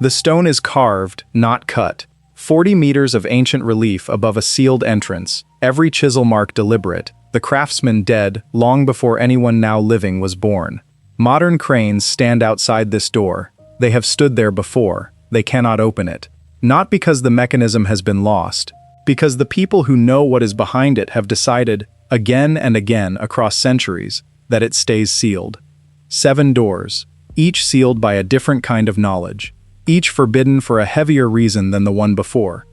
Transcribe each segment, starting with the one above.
The stone is carved, not cut. 40 meters of ancient relief above a sealed entrance, every chisel mark deliberate, the craftsman dead long before anyone now living was born. Modern cranes stand outside this door. They have stood there before. They cannot open it. Not because the mechanism has been lost, because the people who know what is behind it have decided, again and again across centuries, that it stays sealed. 7 doors, each sealed by a different kind of knowledge, each forbidden for a heavier reason than the one before.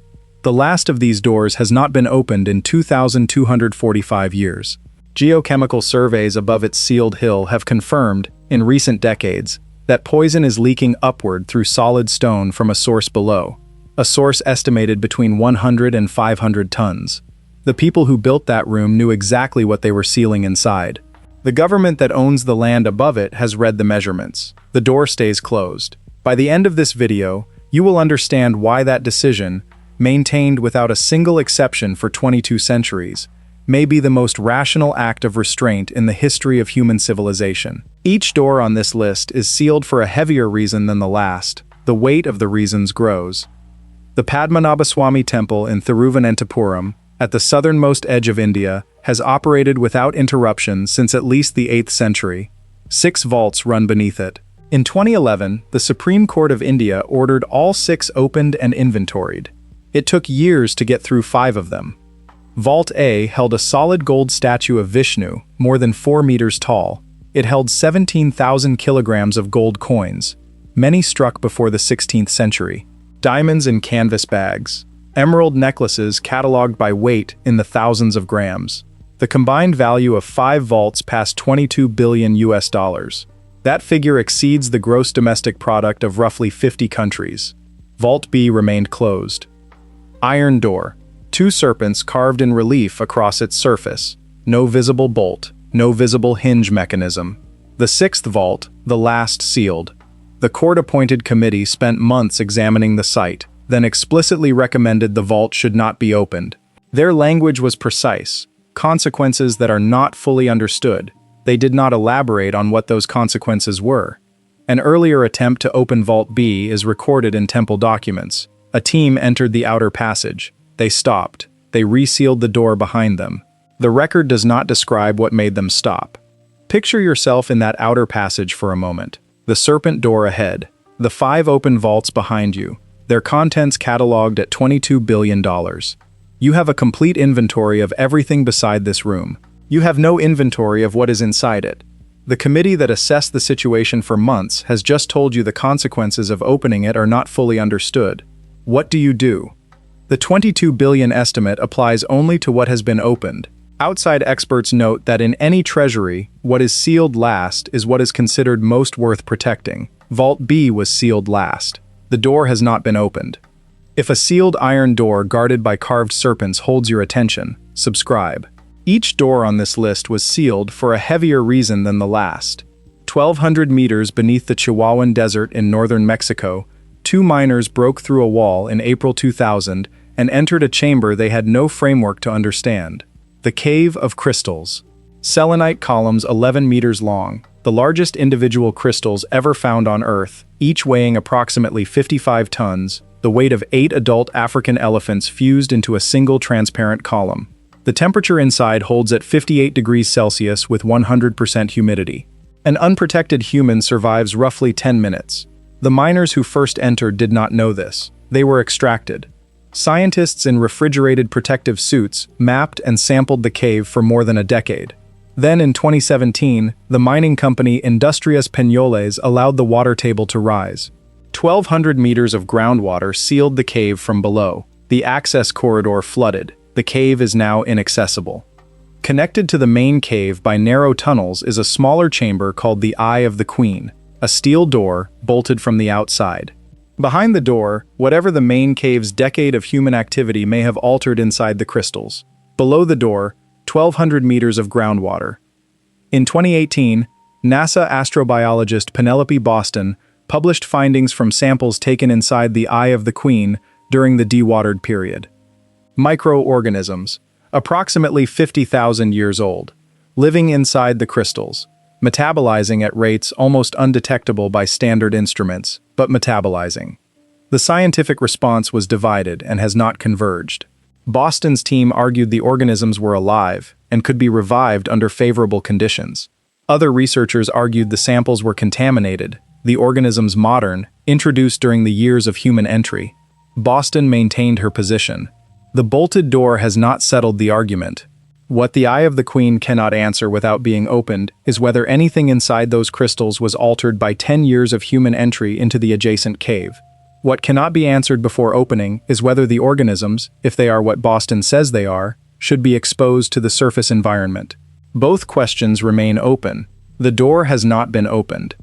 The last of these doors has not been opened in 2,245 years. Geochemical surveys above its sealed hill have confirmed, in recent decades, that poison is leaking upward through solid stone from a source below, a source estimated between 100 and 500 tons. The people who built that room knew exactly what they were sealing inside. The government that owns the land above it has read the measurements. The door stays closed. By the end of this video, you will understand why that decision, maintained without a single exception for 22 centuries, may be the most rational act of restraint in the history of human civilization. Each door on this list is sealed for a heavier reason than the last. The weight of the reasons grows. The Padmanabhaswamy Temple in Thiruvananthapuram, at the southernmost edge of India, has operated without interruption since at least the 8th century. 6 vaults run beneath it. In 2011, the Supreme Court of India ordered all 6 opened and inventoried. It took years to get through 5 of them. Vault A held a solid gold statue of Vishnu, more than 4 meters tall. It held 17,000 kilograms of gold coins, many struck before the 16th century. Diamonds in canvas bags. Emerald necklaces catalogued by weight in the thousands of grams. The combined value of 5 vaults passed $22 billion US. That figure exceeds the gross domestic product of roughly 50 countries. Vault B remained closed. Iron door. 2 serpents carved in relief across its surface. No visible bolt, no visible hinge mechanism. The 6th vault, the last sealed. The court-appointed committee spent months examining the site, then explicitly recommended the vault should not be opened. Their language was precise, consequences that are not fully understood. They did not elaborate on what those consequences were. An earlier attempt to open Vault B is recorded in temple documents. A team entered the outer passage. They stopped. They resealed the door behind them. The record does not describe what made them stop. Picture yourself in that outer passage for a moment. The serpent door ahead. The 5 open vaults behind you. Their contents catalogued at $22 billion. You have a complete inventory of everything beside this room. You have no inventory of what is inside it. The committee that assessed the situation for months has just told you the consequences of opening it are not fully understood. What do you do? The $22 billion estimate applies only to what has been opened. Outside experts note that in any treasury, what is sealed last is what is considered most worth protecting. Vault B was sealed last. The door has not been opened. If a sealed iron door guarded by carved serpents holds your attention, subscribe. Each door on this list was sealed for a heavier reason than the last. 1,200 meters beneath the Chihuahuan Desert in northern Mexico, 2 miners broke through a wall in April 2000 and entered a chamber they had no framework to understand. The Cave of Crystals. Selenite columns 11 meters long, the largest individual crystals ever found on Earth, each weighing approximately 55 tons, the weight of 8 adult African elephants fused into a single transparent column. The temperature inside holds at 58 degrees Celsius with 100% humidity. An unprotected human survives roughly 10 minutes. The miners who first entered did not know this. They were extracted. Scientists in refrigerated protective suits mapped and sampled the cave for more than a decade. Then in 2017, the mining company Industrias Peñoles allowed the water table to rise. 1,200 meters of groundwater sealed the cave from below. The access corridor flooded. The cave is now inaccessible. Connected to the main cave by narrow tunnels is a smaller chamber called the Eye of the Queen, a steel door bolted from the outside. Behind the door, whatever the main cave's decade of human activity may have altered inside the crystals. Below the door, 1,200 meters of groundwater. In 2018, NASA astrobiologist Penelope Boston published findings from samples taken inside the Eye of the Queen during the dewatered period. Microorganisms, approximately 50,000 years old, living inside the crystals, metabolizing at rates almost undetectable by standard instruments, but metabolizing. The scientific response was divided and has not converged. Boston's team argued the organisms were alive and could be revived under favorable conditions. Other researchers argued the samples were contaminated, the organisms modern, introduced during the years of human entry. Boston maintained her position. The bolted door has not settled the argument. What the Eye of the Queen cannot answer without being opened is whether anything inside those crystals was altered by 10 years of human entry into the adjacent cave. What cannot be answered before opening is whether the organisms, if they are what Boston says they are, should be exposed to the surface environment. Both questions remain open. The door has not been opened.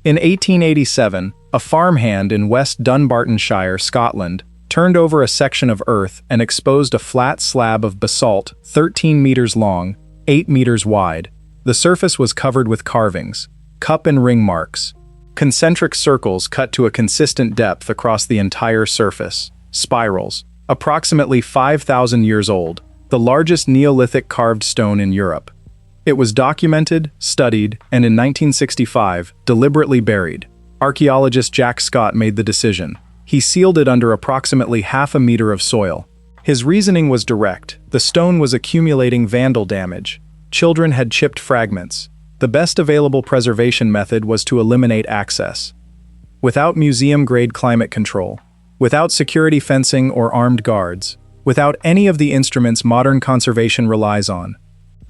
In 1887, a farmhand in West Dunbartonshire, Scotland, turned over a section of earth and exposed a flat slab of basalt 13 meters long, 8 meters wide. The surface was covered with carvings, cup and ring marks, concentric circles cut to a consistent depth across the entire surface, spirals, approximately 5,000 years old, the largest Neolithic carved stone in Europe. It was documented, studied, and in 1965, deliberately buried. Archaeologist Jack Scott made the decision. He sealed it under approximately half a meter of soil. His reasoning was direct. The stone was accumulating vandal damage. Children had chipped fragments. The best available preservation method was to eliminate access. Without museum-grade climate control, without security fencing or armed guards, without any of the instruments modern conservation relies on.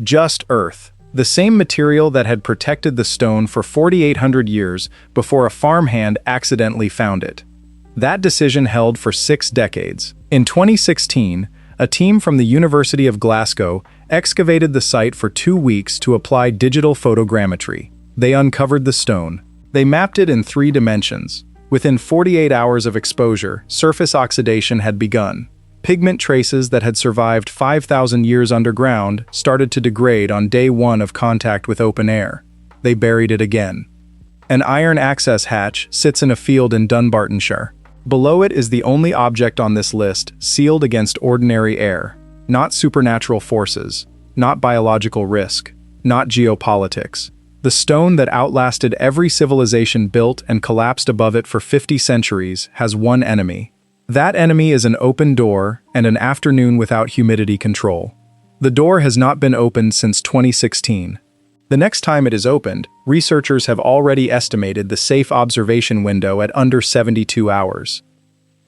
Just earth, the same material that had protected the stone for 4,800 years before a farmhand accidentally found it. That decision held for 6 decades. In 2016, a team from the University of Glasgow excavated the site for 2 weeks to apply digital photogrammetry. They uncovered the stone. They mapped it in 3 dimensions. Within 48 hours of exposure, surface oxidation had begun. Pigment traces that had survived 5,000 years underground started to degrade on day 1 of contact with open air. They buried it again. An iron access hatch sits in a field in Dunbartonshire. Below it is the only object on this list sealed against ordinary air. Not supernatural forces, not biological risk, not geopolitics. The stone that outlasted every civilization built and collapsed above it for 50 centuries has one enemy. That enemy is an open door and an afternoon without humidity control. The door has not been opened since 2016. The next time it is opened, researchers have already estimated the safe observation window at under 72 hours.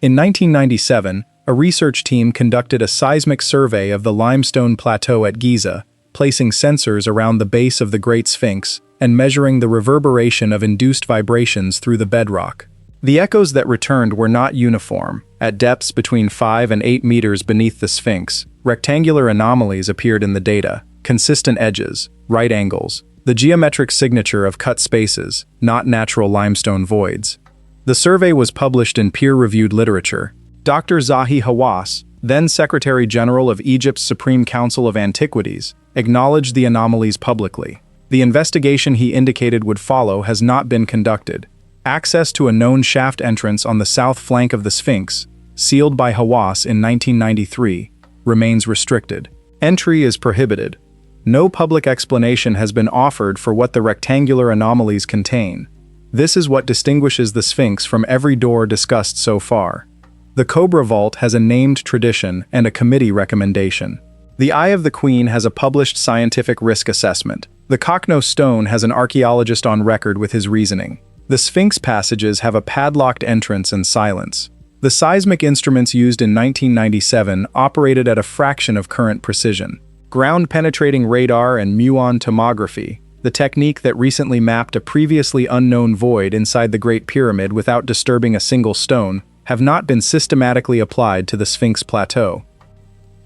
In 1997, a research team conducted a seismic survey of the limestone plateau at Giza, placing sensors around the base of the Great Sphinx and measuring the reverberation of induced vibrations through the bedrock. The echoes that returned were not uniform. At depths between 5 and 8 meters beneath the Sphinx, rectangular anomalies appeared in the data, consistent edges, right angles, the geometric signature of cut spaces, not natural limestone voids. The survey was published in peer-reviewed literature. Dr. Zahi Hawass, then Secretary General of Egypt's Supreme Council of Antiquities, acknowledged the anomalies publicly. The investigation he indicated would follow has not been conducted. Access to a known shaft entrance on the south flank of the Sphinx, sealed by Hawass in 1993, remains restricted. Entry is prohibited. No public explanation has been offered for what the rectangular anomalies contain. This is what distinguishes the Sphinx from every door discussed so far. The Cobra Vault has a named tradition and a committee recommendation. The Eye of the Queen has a published scientific risk assessment. The Cochno Stone has an archaeologist on record with his reasoning. The Sphinx passages have a padlocked entrance and silence. The seismic instruments used in 1997 operated at a fraction of current precision. Ground-penetrating radar and muon tomography, the technique that recently mapped a previously unknown void inside the Great Pyramid without disturbing a single stone, have not been systematically applied to the Sphinx plateau.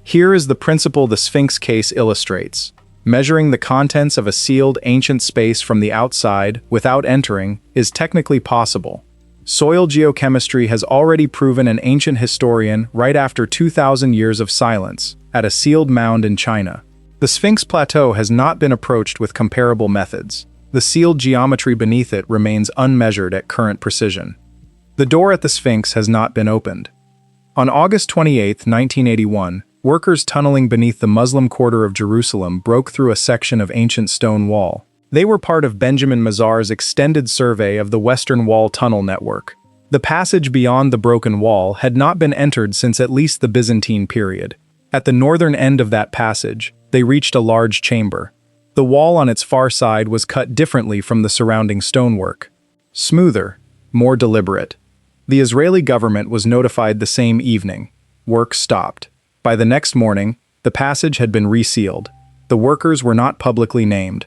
Here is the principle the Sphinx case illustrates. Measuring the contents of a sealed ancient space from the outside without entering is technically possible. Soil geochemistry has already proven an ancient historian right after 2,000 years of silence at a sealed mound in China. The Sphinx plateau has not been approached with comparable methods. The sealed geometry beneath it remains unmeasured at current precision. The door at the Sphinx has not been opened. On August 28, 1981, workers tunneling beneath the Muslim quarter of Jerusalem broke through a section of ancient stone wall. They were part of Benjamin Mazar's extended survey of the Western Wall tunnel network. The passage beyond the broken wall had not been entered since at least the Byzantine period. At the northern end of that passage, they reached a large chamber. The wall on its far side was cut differently from the surrounding stonework. Smoother, more deliberate. The Israeli government was notified the same evening. Work stopped. By the next morning, the passage had been resealed. The workers were not publicly named.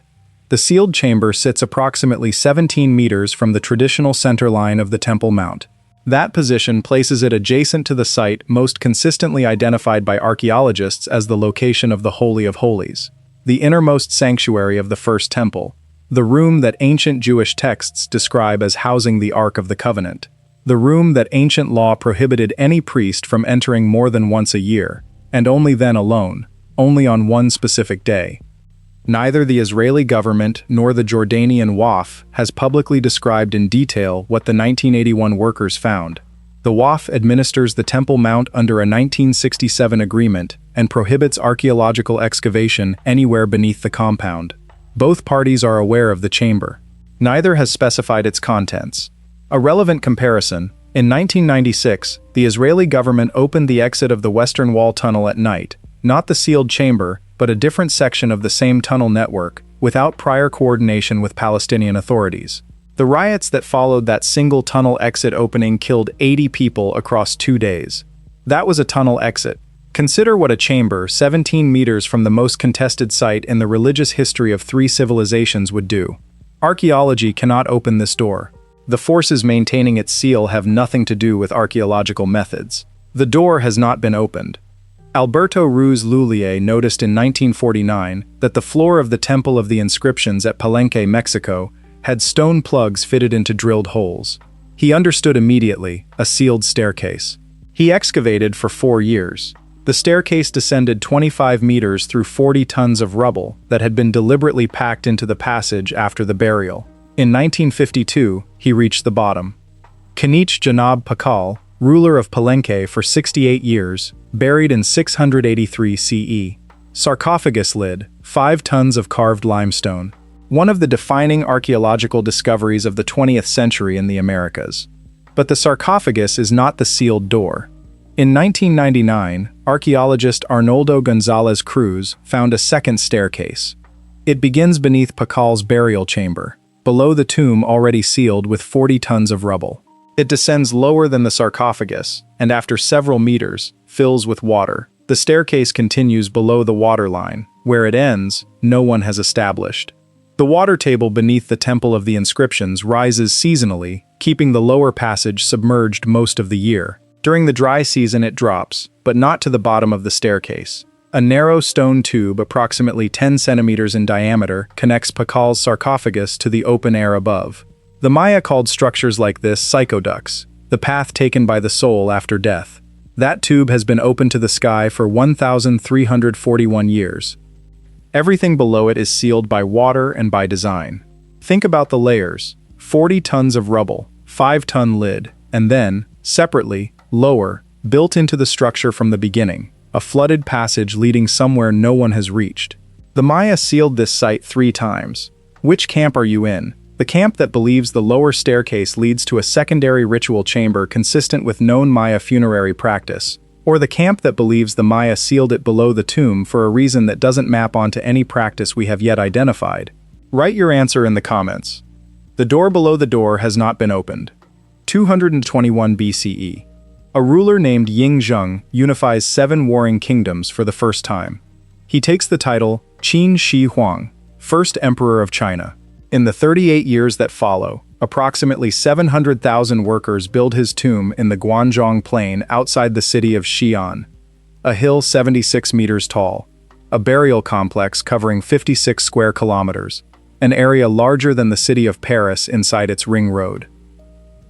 The sealed chamber sits approximately 17 meters from the traditional center line of the Temple Mount. That position places it adjacent to the site most consistently identified by archaeologists as the location of the Holy of Holies, the innermost sanctuary of the First Temple, the room that ancient Jewish texts describe as housing the Ark of the Covenant, the room that ancient law prohibited any priest from entering more than once a year, and only then alone, only on one specific day. Neither the Israeli government nor the Jordanian Waqf has publicly described in detail what the 1981 workers found. The Waqf administers the Temple Mount under a 1967 agreement and prohibits archaeological excavation anywhere beneath the compound. Both parties are aware of the chamber. Neither has specified its contents. A relevant comparison: in 1996, the Israeli government opened the exit of the Western Wall tunnel at night, not the sealed chamber, but a different section of the same tunnel network, without prior coordination with Palestinian authorities. The riots that followed that single tunnel exit opening killed 80 people across 2 days. That was a tunnel exit. Consider what a chamber 17 meters from the most contested site in the religious history of 3 civilizations would do. Archaeology cannot open this door. The forces maintaining its seal have nothing to do with archaeological methods. The door has not been opened. Alberto Ruiz Lullier noticed in 1949 that the floor of the Temple of the Inscriptions at Palenque, Mexico, had stone plugs fitted into drilled holes. He understood immediately: a sealed staircase. He excavated for 4 years. The staircase descended 25 meters through 40 tons of rubble that had been deliberately packed into the passage after the burial. In 1952, he reached the bottom. Kanich Janab Pakal, ruler of Palenque for 68 years, buried in 683 CE. Sarcophagus lid, 5 tons of carved limestone. One of the defining archaeological discoveries of the 20th century in the Americas. But the sarcophagus is not the sealed door. In 1999, archaeologist Arnoldo González Cruz found a second staircase. It begins beneath Pakal's burial chamber, below the tomb already sealed with 40 tons of rubble. It descends lower than the sarcophagus, and after several meters, fills with water. The staircase continues below the water line. Where it ends, no one has established. The water table beneath the Temple of the Inscriptions rises seasonally, keeping the lower passage submerged most of the year. During the dry season it drops, but not to the bottom of the staircase. A narrow stone tube approximately 10 centimeters in diameter connects Pakal's sarcophagus to the open air above. The Maya called structures like this psychoducts, the path taken by the soul after death. That tube has been open to the sky for 1,341 years. Everything below it is sealed by water and by design. Think about the layers: 40 tons of rubble, 5-ton lid, and then, separately, lower, built into the structure from the beginning, a flooded passage leading somewhere no one has reached. The Maya sealed this site 3 times. Which camp are you in? The camp that believes the lower staircase leads to a secondary ritual chamber consistent with known Maya funerary practice, or the camp that believes the Maya sealed it below the tomb for a reason that doesn't map onto any practice we have yet identified? Write your answer in the comments. The door below the door has not been opened. 221 BCE. A ruler named Ying Zheng unifies 7 warring kingdoms for the first time. He takes the title Qin Shi Huang, first emperor of China. In the 38 years that follow, approximately 700,000 workers build his tomb in the Guanzhong Plain outside the city of Xi'an, a hill 76 meters tall, a burial complex covering 56 square kilometers, an area larger than the city of Paris inside its ring road.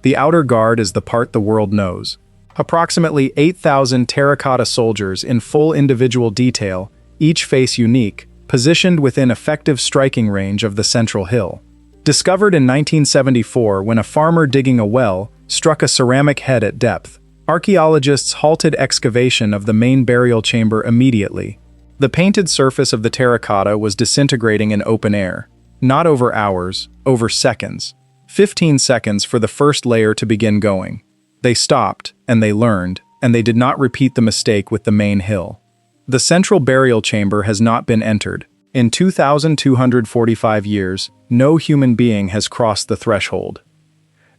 The outer guard is the part the world knows. Approximately 8,000 terracotta soldiers in full individual detail, each face unique, positioned within effective striking range of the central hill. Discovered in 1974 when a farmer digging a well struck a ceramic head at depth, archaeologists halted excavation of the main burial chamber immediately. The painted surface of the terracotta was disintegrating in open air, not over hours, over seconds. 15 seconds for the first layer to begin going. They stopped, and they learned, and they did not repeat the mistake with the main hill. The central burial chamber has not been entered. In 2,245 years, no human being has crossed the threshold.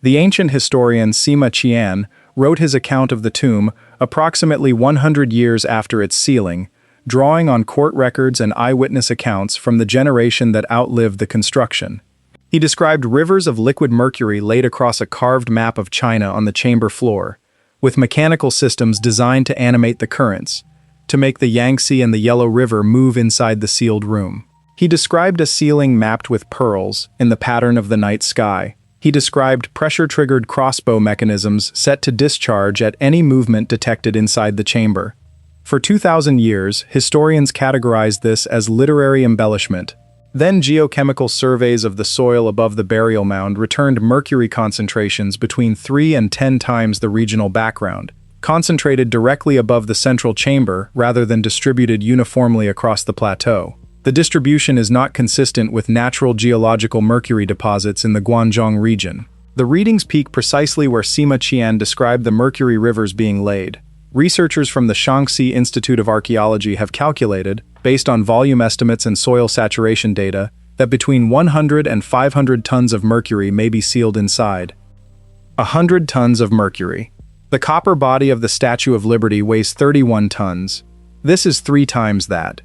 The ancient historian Sima Qian wrote his account of the tomb approximately 100 years after its sealing, drawing on court records and eyewitness accounts from the generation that outlived the construction. He described rivers of liquid mercury laid across a carved map of China on the chamber floor, with mechanical systems designed to animate the currents, to make the Yangtze and the Yellow River move inside the sealed room. He described a ceiling mapped with pearls in the pattern of the night sky. He described pressure-triggered crossbow mechanisms set to discharge at any movement detected inside the chamber. For 2,000 years, historians categorized this as literary embellishment. Then geochemical surveys of the soil above the burial mound returned mercury concentrations between 3 and 10 times the regional background, concentrated directly above the central chamber rather than distributed uniformly across the plateau. The distribution is not consistent with natural geological mercury deposits in the Guangdong region. The readings peak precisely where Sima Qian described the mercury rivers being laid. Researchers from the Shaanxi Institute of Archaeology have calculated, based on volume estimates and soil saturation data, that between 100 and 500 tons of mercury may be sealed inside. 100 tons of mercury. The copper body of the Statue of Liberty weighs 31 tons. This is 3 times that.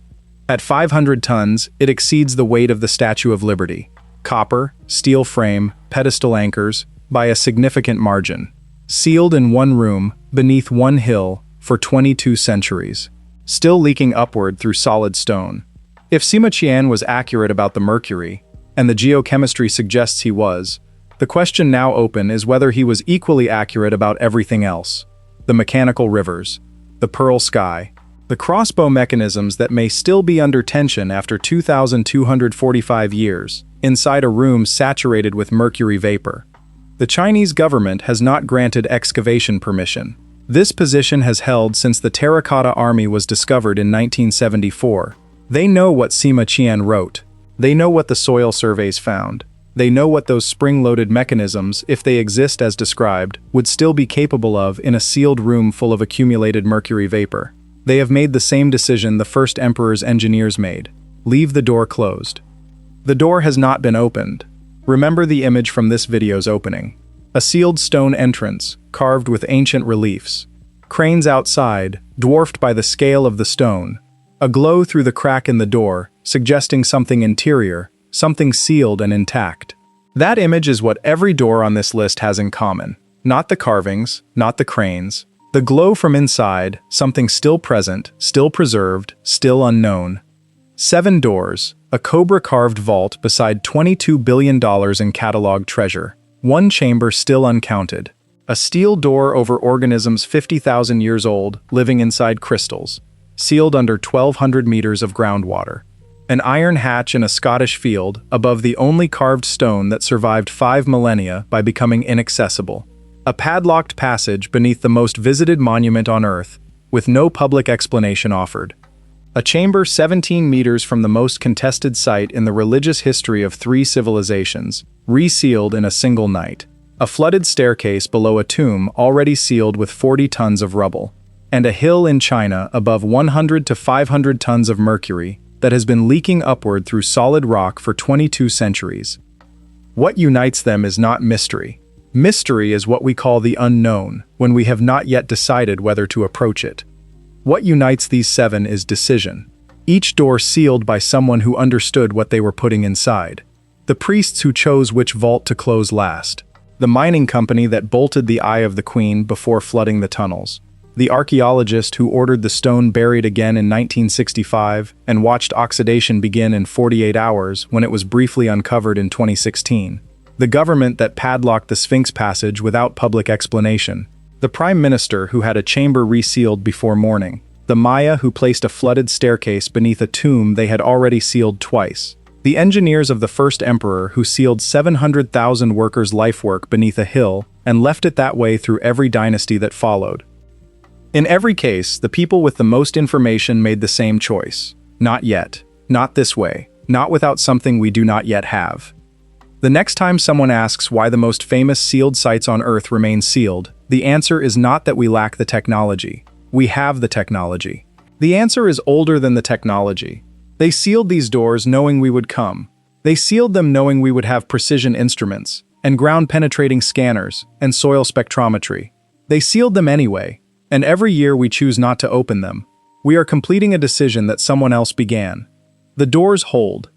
At 500 tons, it exceeds the weight of the Statue of Liberty, copper, steel frame, pedestal anchors, by a significant margin. Sealed in one room, beneath one hill, for 22 centuries. Still leaking upward through solid stone. If Sima Qian was accurate about the mercury, and the geochemistry suggests he was, the question now open is whether he was equally accurate about everything else. The mechanical rivers, the pearl sky, the crossbow mechanisms that may still be under tension after 2,245 years, inside a room saturated with mercury vapor. The Chinese government has not granted excavation permission. This position has held since the Terracotta Army was discovered in 1974. They know what Sima Qian wrote. They know what the soil surveys found. They know what those spring-loaded mechanisms, if they exist as described, would still be capable of in a sealed room full of accumulated mercury vapor. They have made the same decision the first emperor's engineers made. Leave the door closed. The door has not been opened. Remember the image from this video's opening. A sealed stone entrance, carved with ancient reliefs. Cranes outside, dwarfed by the scale of the stone. A glow through the crack in the door, suggesting something interior, something sealed and intact. That image is what every door on this list has in common. Not the carvings, not the cranes. The glow from inside, something still present, still preserved, still unknown. 7 doors, a cobra-carved vault beside $22 billion in catalog treasure. 1 chamber still uncounted. A steel door over organisms 50,000 years old, living inside crystals. Sealed under 1,200 meters of groundwater. An iron hatch in a Scottish field, above the only carved stone that survived 5 millennia by becoming inaccessible. A padlocked passage beneath the most visited monument on Earth, with no public explanation offered. A chamber 17 meters from the most contested site in the religious history of 3 civilizations, resealed in a single night. A flooded staircase below a tomb already sealed with 40 tons of rubble. And a hill in China above 100 to 500 tons of mercury that has been leaking upward through solid rock for 22 centuries. What unites them is not mystery. Mystery is what we call the unknown, when we have not yet decided whether to approach it. What unites these 7 is decision. Each door sealed by someone who understood what they were putting inside. The priests who chose which vault to close last. The mining company that bolted the Eye of the Queen before flooding the tunnels. The archaeologist who ordered the stone buried again in 1965 and watched oxidation begin in 48 hours when it was briefly uncovered in 2016. The government that padlocked the Sphinx passage without public explanation. The prime minister who had a chamber resealed before morning. The Maya who placed a flooded staircase beneath a tomb they had already sealed twice. The engineers of the first emperor who sealed 700,000 workers' lifework beneath a hill and left it that way through every dynasty that followed. In every case, the people with the most information made the same choice. Not yet. Not this way. Not without something we do not yet have. The next time someone asks why the most famous sealed sites on Earth remain sealed, the answer is not that we lack the technology. We have the technology. The answer is older than the technology. They sealed these doors knowing we would come. They sealed them knowing we would have precision instruments, and ground-penetrating scanners, and soil spectrometry. They sealed them anyway, and every year we choose not to open them. We are completing a decision that someone else began. The doors hold,